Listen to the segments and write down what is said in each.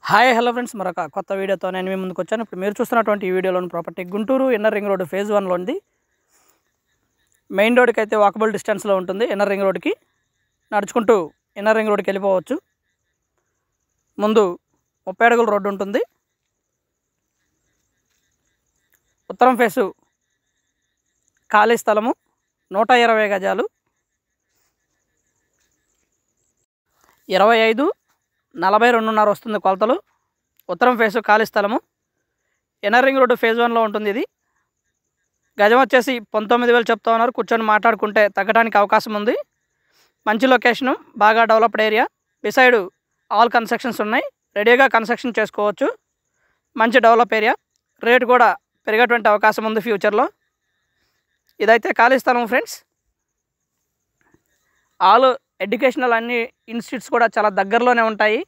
Hi hello friends, మరొక కొత్త వీడియోతో నేను మీ ముందుకు వచ్చాను. ఇప్పుడు మీరు చూస్తున్నటువంటి ఈ వీడియోలోని property Guntur inner ring road phase 1లో ఉంది. మెయిన్ రోడ్కి అయితే వాకబుల్ డిస్టెన్స్లో ఉంటుంది. ఇన్నర్ రింగ్ రోడ్కి నడుచుకుంటూ ఇన్నర్ రింగ్ రోడ్కి వెళ్ళిపోవచ్చు. ముందు 30 అడుగుల రోడ్డు ఉంటుంది. ఉత్తరం ఫేసు ఖాళీ స్థలము 120 గజాలు, 25-42.5 వస్తుంది కొలతలు. ఉత్తరం ఫేసు ఖాళీ స్థలము. ఇన్నర్ రింగ్ రోడ్డు ఫేజ్ 1లో ఉంటుంది. ఇది గజం వచ్చేసి 19,000 చెప్తా ఉన్నారు. కూర్చొని మాట్లాడుకుంటే తగ్గడానికి అవకాశం ఉంది. మంచి లొకేషను, బాగా developed area. Beside all constructions ఉన్నాయి. రెడీగా కన్స్ట్రక్షన్ చేసుకోవచ్చు. మంచి డెవలప్ ఏరియా. రేటు కూడా పెరిగేటువంటి అవకాశం ఉంది ఫ్యూచర్లో. ఇదైతే ఖాళీ స్థలం ఫ్రెండ్స్. ఆల్ ఎడ్యుకేషనల్ అన్ని ఇన్స్టిట్యూట్స్ కూడా చాలా దగ్గరలోనే ఉంటాయి.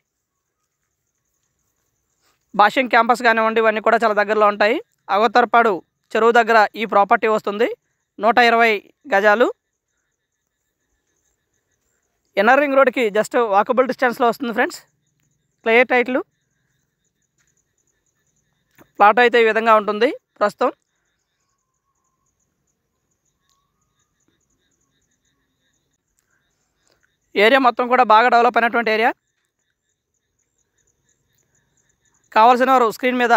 భాష్యం క్యాంపస్ కానివ్వండి, ఇవన్నీ కూడా చాలా దగ్గరలో ఉంటాయి. అగోతరపాడు చెరువు దగ్గర ఈ ప్రాపర్టీ వస్తుంది. 120 గజాలు. ఇన్నర్ రింగ్ రోడ్కి జస్ట్ వాకబుల్ డిస్టెన్స్లో వస్తుంది ఫ్రెండ్స్. Clear title. ప్లాట్ అయితే ఈ విధంగా ఉంటుంది. ప్రస్తుతం ఏరియా మొత్తం కూడా బాగా డెవలప్ అయినటువంటి ఏరియా. కావాల్సిన వారు స్క్రీన్ మీద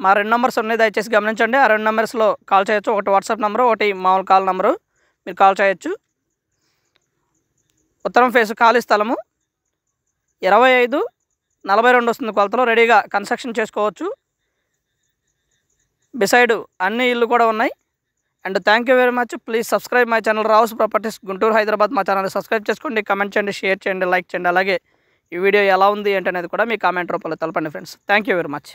మా 2 నెంబర్స్ ఉన్నాయి, దయచేసి గమనించండి. ఆ 2 నెంబర్స్లో కాల్ చేయొచ్చు. ఒకటి వాట్సాప్ నెంబరు, ఒకటి మామూలు కాల్ నెంబరు. మీరు కాల్ చేయొచ్చు. ఉత్తరం ఫేసు ఖాళీ స్థలము. 25-42 వస్తుంది కొలతలో. రెడీగా కన్స్ట్రక్షన్ చేసుకోవచ్చు. బిసైడ్ అన్ని ఇల్లు కూడా ఉన్నాయి. And thank you very much. Please subscribe my channel Rao's properties Guntur Hyderabad. మా ఛానల్ని సబ్స్క్రైబ్ చేసుకోండి, కమెంట్ చేయండి, షేర్ చేయండి, లైక్ చేయండి. అలాగే ఈ వీడియో ఎలా ఉంది ఏంటనేది కూడా మీ కామెంట్ రూపంలో తెలపండి friends. Thank you very much.